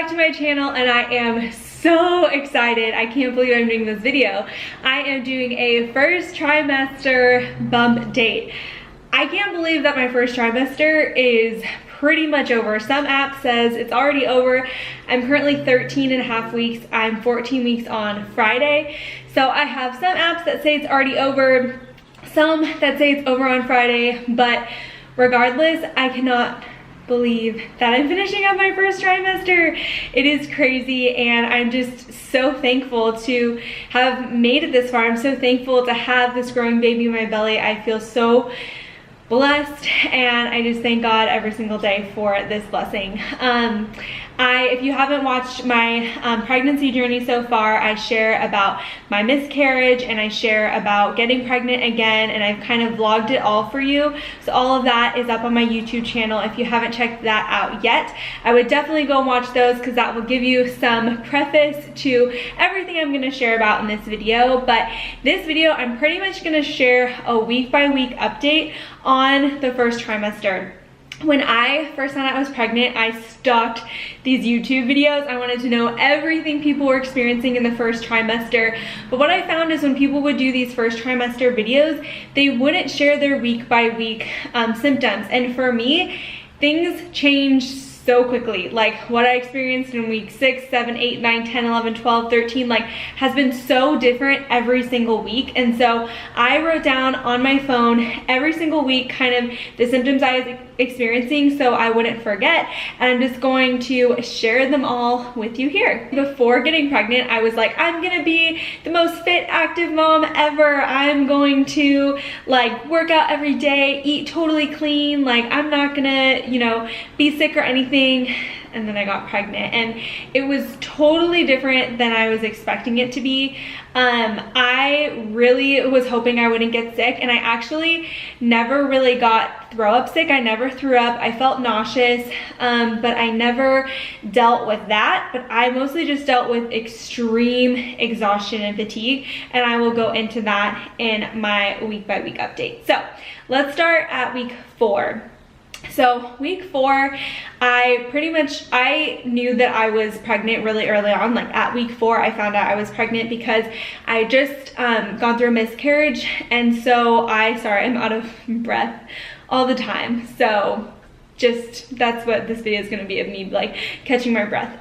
back to my channel, and I am so excited. I can't believe I'm doing this video. I am doing a first trimester bump date. I can't believe that my first trimester is pretty much over. Some app says it's already over. I'm currently 13 and a half weeks. I'm 14 weeks on Friday. So I have some apps that say it's already over, some that say it's over on Friday, but regardless, I cannot believe that I'm finishing up my first trimester. It is crazy, and I'm just so thankful to have made it this far. I'm so thankful to have this growing baby in my belly. I feel so blessed, and I just thank God every single day for this blessing. If you haven't watched my pregnancy journey so far, I share about my miscarriage, and I share about getting pregnant again, and I've kind of vlogged it all for you. So all of that is up on my YouTube channel. If you haven't checked that out yet, I would definitely go and watch those, because that will give you some preface to everything I'm going to share about in this video. But this video, I'm pretty much going to share a week-by-week update on the first trimester. When I first found out I was pregnant, I stalked these YouTube videos. I wanted to know everything people were experiencing in the first trimester. But what I found is when people would do these first trimester videos, they wouldn't share their week-by-week symptoms. And for me, things changed so quickly. Like what I experienced in week 6, 7, 8, 9, 10, 11, 12, 13, like has been so different every single week. And so I wrote down on my phone every single week kind of the symptoms I was experiencing so I wouldn't forget. And I'm just going to share them all with you here. Before getting pregnant, I was like, I'm gonna be the most fit, active mom ever. I'm going to like work out every day, eat totally clean. Like I'm not gonna, you know, be sick or anything. And then I got pregnant, and it was totally different than I was expecting it to be. I really was hoping I wouldn't get sick, and I actually never really got throw up sick. I never threw up. I felt nauseous, but I never dealt with that. But I mostly just dealt with extreme exhaustion and fatigue, and I will go into that in my week-by-week update. So let's start at week 4. So week 4, I knew that I was pregnant really early on. Like at week 4, I found out I was pregnant because I just gone through a miscarriage. And so sorry, I'm out of breath all the time. So just, that's what this video is going to be, of me like catching my breath.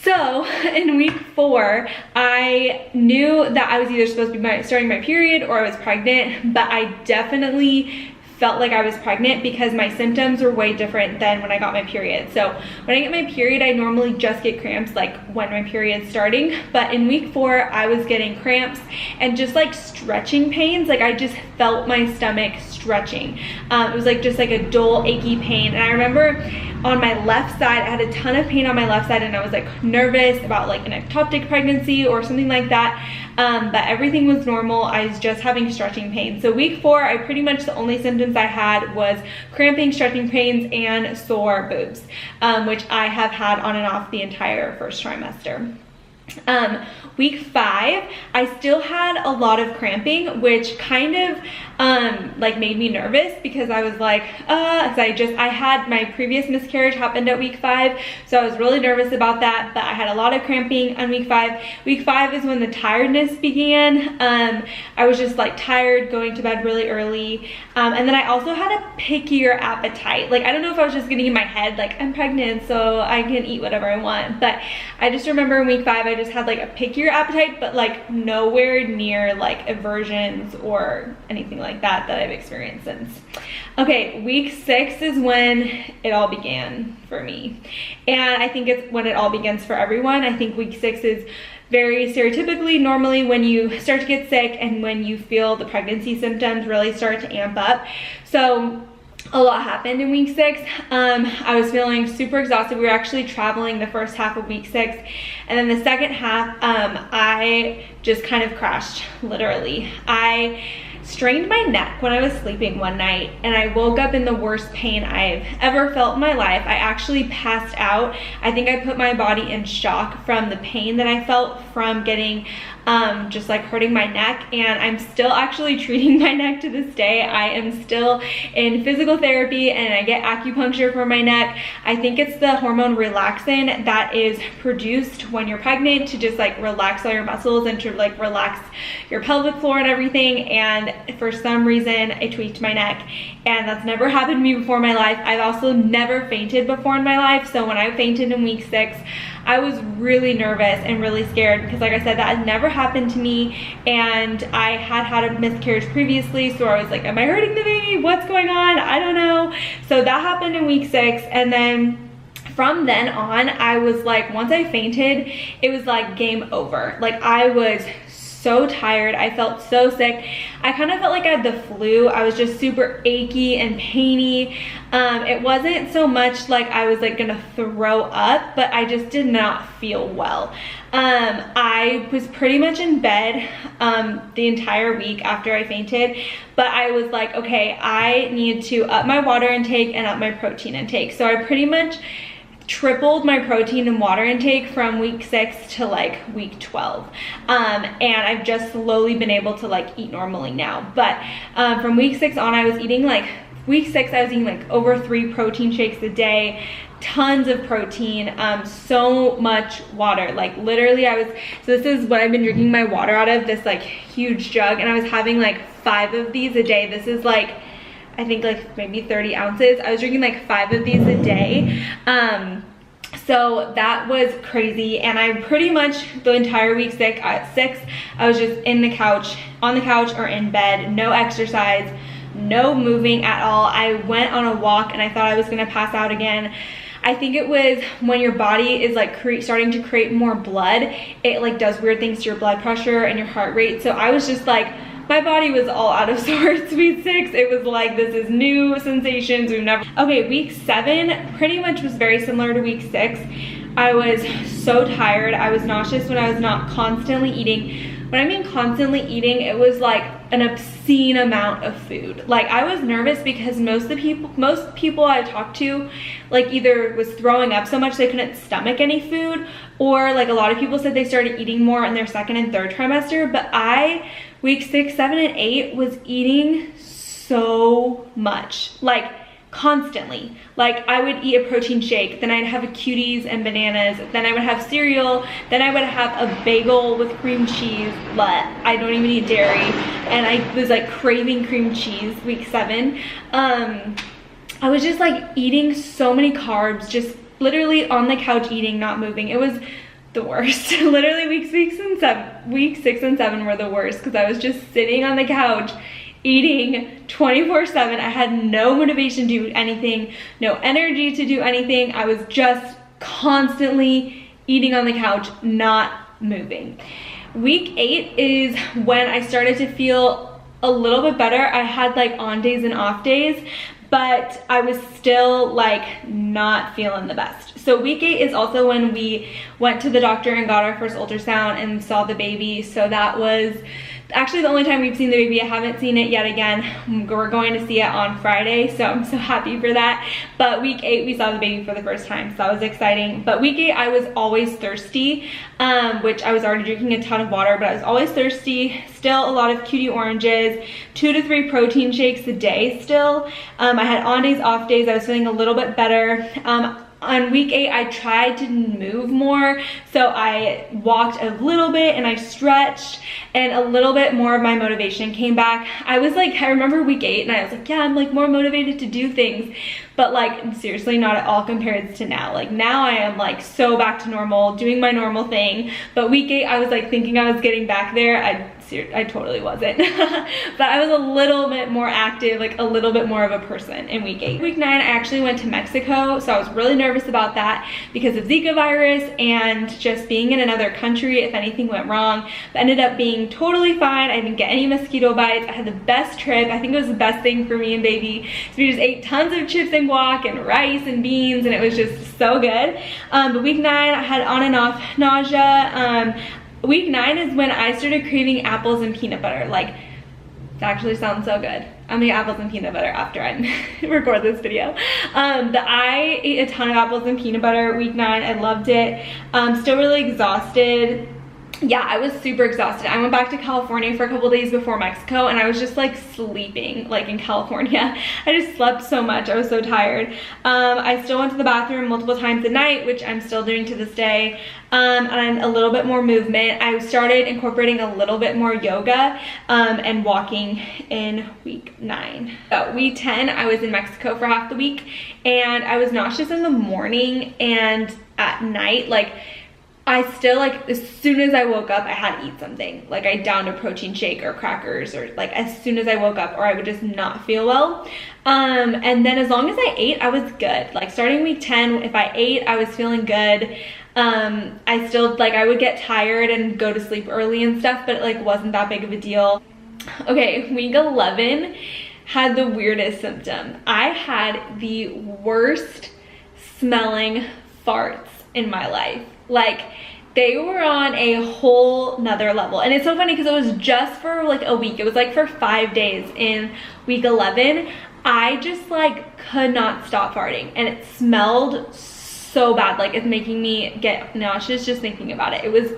So in week 4, I knew that I was either supposed to be starting my period or I was pregnant, but I definitely felt like I was pregnant because my symptoms were way different than when I got my period. So when I get my period, I normally just get cramps like when my period's starting. But in week 4, I was getting cramps and just like stretching pains. Like I just felt my stomach stretching. It was like just like a dull, achy pain. And I remember on my left side, I had a ton of pain on my left side, and I was like nervous about like an ectopic pregnancy or something like that. But everything was normal. I was just having stretching pains. So week 4, I pretty much, the only symptoms I had was cramping, stretching pains, and sore boobs, which I have had on and off the entire first trimester. Week 5, I still had a lot of cramping, which kind of like made me nervous, because I was like, I had my previous miscarriage happened at week 5, so I was really nervous about that. But I had a lot of cramping on week 5. Week 5 is when the tiredness began. I was just like tired, going to bed really early, and then I also had a pickier appetite. Like I don't know if I was just getting in my head like I'm pregnant so I can eat whatever I want, but I just remember in week 5 I just had like a pickier appetite, but like nowhere near like aversions or anything like that I've experienced since. Okay, week 6 is when it all began for me, and I think it's when it all begins for everyone. I think week 6 is very stereotypically normally when you start to get sick and when you feel the pregnancy symptoms really start to amp up. So a lot happened in week 6. I was feeling super exhausted. We were actually traveling the first half of week 6, and then the second half, I just kind of crashed, literally. I strained my neck when I was sleeping one night, and I woke up in the worst pain I've ever felt in my life. I actually passed out. I think I put my body in shock from the pain that I felt from getting just like hurting my neck, and I'm still actually treating my neck to this day. I am still in physical therapy and I get acupuncture for my neck. I think it's the hormone relaxin that is produced when you're pregnant to just like relax all your muscles and to like relax your pelvic floor and everything, and for some reason I tweaked my neck, and that's never happened to me before in my life. I've also never fainted before in my life, so when I fainted in week 6, I was really nervous and really scared because, like I said, that had never happened to me, and I had a miscarriage previously, so I was like, am I hurting the baby? What's going on? I don't know. So that happened in week 6, and then from then on, I was like, once I fainted, it was like game over. Like, I was so tired. I felt so sick. I kind of felt like I had the flu. I was just super achy and painy. It wasn't so much like I was like gonna throw up, but I just did not feel well. I was pretty much in bed the entire week after I fainted, but I was like, okay, I need to up my water intake and up my protein intake. So I pretty much tripled my protein and water intake from week 6 to like week 12, and I've just slowly been able to like eat normally now. But from week 6 on, I was eating like, week 6 I was eating like over 3 protein shakes a day, tons of protein, so much water. Like literally so this is what I've been drinking my water out of, this like huge jug, and I was having like 5 of these a day. This is like, I think like maybe 30 ounces. I was drinking like 5 of these a day. So that was crazy. And I pretty much the entire week 6, I was just on the couch or in bed, no exercise, no moving at all. I went on a walk and I thought I was gonna pass out again. I think it was when your body is like starting to create more blood, it like does weird things to your blood pressure and your heart rate. So I was just like, my body was all out of sorts. Week 6, it was like, this is new sensations we've never. Okay, week 7 pretty much was very similar to week 6. I was so tired. I was nauseous when I was not constantly eating. When I mean constantly eating, it was like an obscene amount of food. Like, I was nervous because most people I talked to like either was throwing up so much they couldn't stomach any food, or like a lot of people said they started eating more in their 2nd and 3rd trimester. But I, week 6, 7, and 8 was eating so much, like constantly. Like, I would eat a protein shake, then I'd have a cuties and bananas, then I would have cereal, then I would have a bagel with cream cheese. I don't even eat dairy, and I was like craving cream cheese week 7. I was just like eating so many carbs, just literally on the couch eating, not moving. It was the worst. Literally week 6 and 7 were the worst because I was just sitting on the couch eating 24/7. I had no motivation to do anything, no energy to do anything. I was just constantly eating on the couch, not moving. Week 8 is when I started to feel a little bit better. I had like on days and off days, but I was still like not feeling the best. So week 8 is also when we went to the doctor and got our first ultrasound and saw the baby. So that was actually the only time we've seen the baby. I haven't seen it yet again. We're going to see it on Friday, so I'm so happy for that. But week 8 we saw the baby for the first time, so that was exciting. But week 8 I was always thirsty, which I was already drinking a ton of water, but I was always thirsty. Still a lot of cutie oranges, 2 to 3 protein shakes a day still. I had on days, off days. I was feeling a little bit better. On week 8, I tried to move more, so I walked a little bit and I stretched, and a little bit more of my motivation came back. I was like, I remember week 8 and I was like, yeah, I'm like more motivated to do things, but like seriously not at all compared to now. Like now I am like so back to normal, doing my normal thing, but week 8 I was like thinking I was getting back there. I totally wasn't. But I was a little bit more active, like a little bit more of a person in week 8. Week 9, I actually went to Mexico, so I was really nervous about that because of Zika virus and just being in another country if anything went wrong. But ended up being totally fine. I didn't get any mosquito bites. I had the best trip. I think it was the best thing for me and baby. So we just ate tons of chips and guac and rice and beans, and it was just so good. But week 9, I had on and off nausea. Week 9 is when I started craving apples and peanut butter. Like It actually sounds so good. I'm gonna eat apples and peanut butter after I record this video. I ate a ton of apples and peanut butter week 9. I loved it. Still really exhausted. Yeah, I was super exhausted. I went back to California for a couple days before Mexico, and I was just like sleeping like in California. I just slept so much. I was so tired. I still went to the bathroom multiple times a night, which I'm still doing to this day. And a little bit more movement. I started incorporating a little bit more yoga and walking in week 9. So week 10, I was in Mexico for half the week, and I was nauseous in the morning and at night. Like, I still, like, as soon as I woke up, I had to eat something. Like, I downed a protein shake or crackers, or like as soon as I woke up, or I would just not feel well. And then as long as I ate, I was good. Like, starting week 10, if I ate, I was feeling good. I still, like, I would get tired and go to sleep early and stuff, but it like wasn't that big of a deal. Okay, week 11 had the weirdest symptom. I had the worst smelling farts in my life. Like, they were on a whole nother level. And it's so funny because it was just for like a week. It was like for 5 days in week 11. I just like could not stop farting, and it smelled so bad. Like, it's making me get nauseous just thinking about it. It was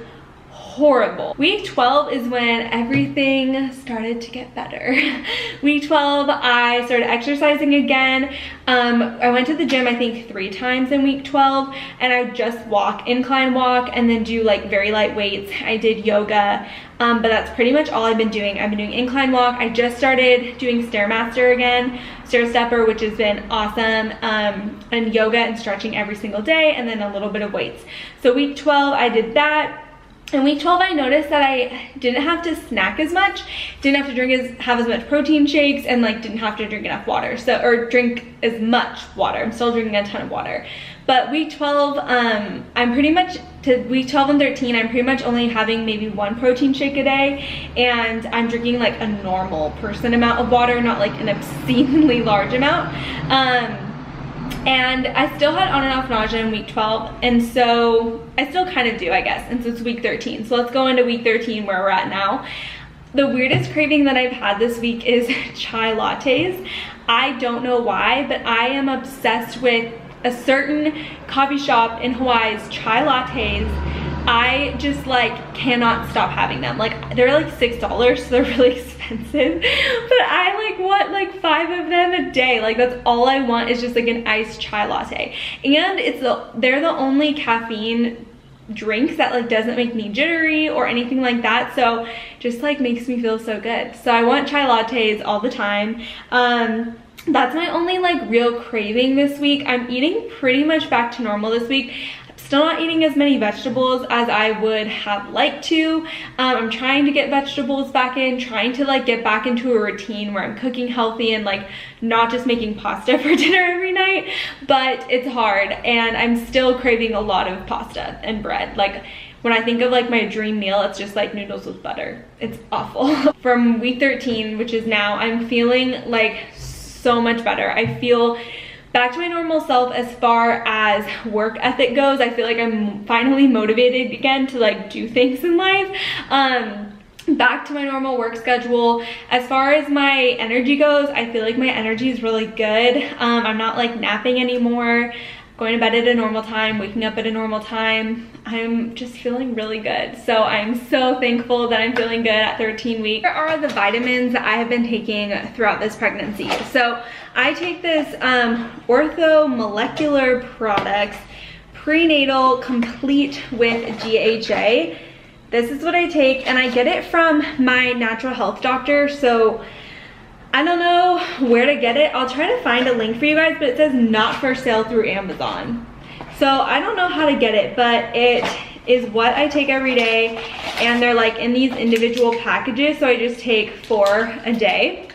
horrible. Week 12 is when everything started to get better. Week 12, I started exercising again. I went to the gym, I think 3 times in week 12, and I just walk, incline walk, and then do like very light weights. I did yoga, but that's pretty much all I've been doing. I've been doing incline walk. I just started doing Stairmaster again, stair stepper, which has been awesome, and yoga and stretching every single day, and then a little bit of weights. So week 12, I did that. In week 12, I noticed that I didn't have to snack as much, didn't have to have as much protein shakes, and like didn't have to drink enough water. So, or drink as much water. I'm still drinking a ton of water. But week 12, I'm pretty much, to week 12 and 13, I'm pretty much only having maybe 1 protein shake a day, and I'm drinking like a normal person amount of water, not like an obscenely large amount. And I still had on and off nausea in week 12, and so I still kind of do, I guess, and so it's week 13. So let's go into week 13 where we're at now. The weirdest craving that I've had this week is chai lattes. I don't know why, but I am obsessed with a certain coffee shop in Hawaii's chai lattes. I just like cannot stop having them. Like, they're like $6, so they're really expensive, but I like want like 5 of them a day. Like, that's all I want is just like an iced chai latte. And they're the only caffeine drink that like doesn't make me jittery or anything like that, so just like makes me feel so good. So I want chai lattes all the time. That's my only like real craving this week. I'm eating pretty much back to normal this week. Still not eating as many vegetables as I would have liked to. I'm trying to get vegetables back in, trying to like get back into a routine where I'm cooking healthy and like not just making pasta for dinner every night, but it's hard, and I'm still craving a lot of pasta and bread. Like, when I think of like my dream meal, it's just like noodles with butter. It's awful. From week 13, which is now, I'm feeling like so much better. I feel back to my normal self as far as work ethic goes. I feel like I'm finally motivated again to like do things in life. Back to my normal work schedule. As far as my energy goes, I feel like my energy is really good. I'm not like napping anymore, going to bed at a normal time, waking up at a normal time. I'm just feeling really good. So I'm so thankful that I'm feeling good at 13 weeks. Here are the vitamins that I have been taking throughout this pregnancy. So I take this Ortho Molecular Products Prenatal Complete with DHA. This is what I take, and I get it from my natural health doctor. So I don't know where to get it. I'll try to find a link for you guys, but it says not for sale through Amazon. So I don't know how to get it, but it is what I take every day, and they're like in these individual packages, so I just take 4 a day.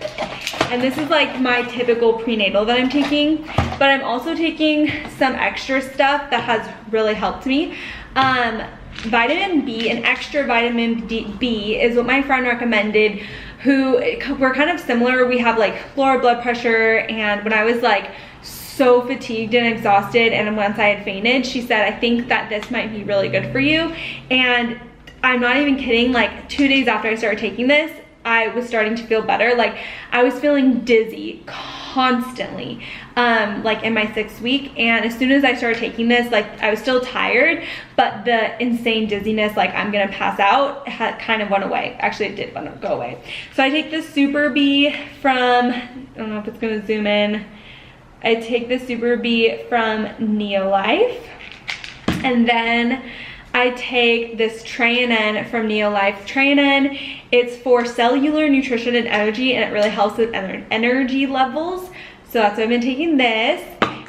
And this is like my typical prenatal that I'm taking, but I'm also taking some extra stuff that has really helped me. Vitamin B, an extra vitamin B is what my friend recommended, who we're kind of similar. We have like lower blood pressure, and when I was like so fatigued and exhausted, and once I had fainted, she said, I think that this might be really good for you. And I'm not even kidding, like 2 days after I started taking this, I was starting to feel better. Like I was feeling dizzy constantly, like in my 6th week. And as soon as I started taking this, like I was still tired, but the insane dizziness, like I'm gonna pass out, kind of went away. Actually, it did go away. So I take this Super B from, I don't know if it's gonna zoom in. I take the Super B from Neolife, and then I take this Prenatal from Neolife. Prenatal, it's for cellular nutrition and energy, and it really helps with energy levels. So that's why I've been taking this.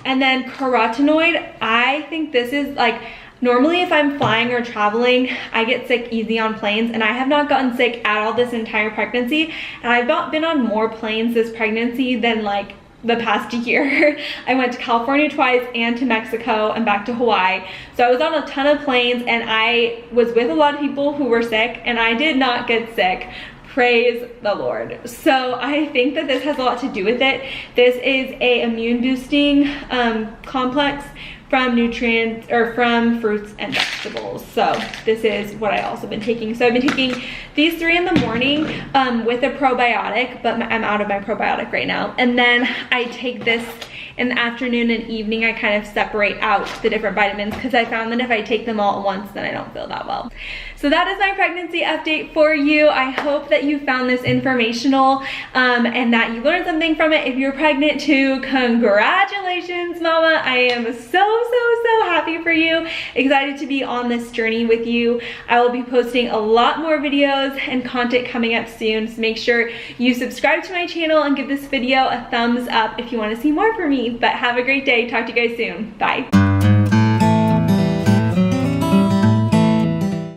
And then carotenoid, I think this is like, normally if I'm flying or traveling, I get sick easy on planes, and I have not gotten sick at all this entire pregnancy. And I've not been on more planes this pregnancy than like the past year. I went to California twice and to Mexico and back to Hawaii. So I was on a ton of planes, and I was with a lot of people who were sick, and I did not get sick. Praise the Lord. So I think that this has a lot to do with it. This is a immune boosting complex from nutrients, or from fruits and vegetables. So this is what I also been taking. So I've been taking these 3 in the morning with a probiotic, but I'm out of my probiotic right now. And then I take this in the afternoon and evening. I kind of separate out the different vitamins, because I found that if I take them all at once, then I don't feel that well. So that is my pregnancy update for you. I hope that you found this informational and that you learned something from it. If you're pregnant too, congratulations, mama. I am so happy for you. Excited to be on this journey with you. I will be posting a lot more videos and content coming up soon. So make sure you subscribe to my channel and give this video a thumbs up if you want to see more from me. But have a great day. Talk to you guys soon. Bye.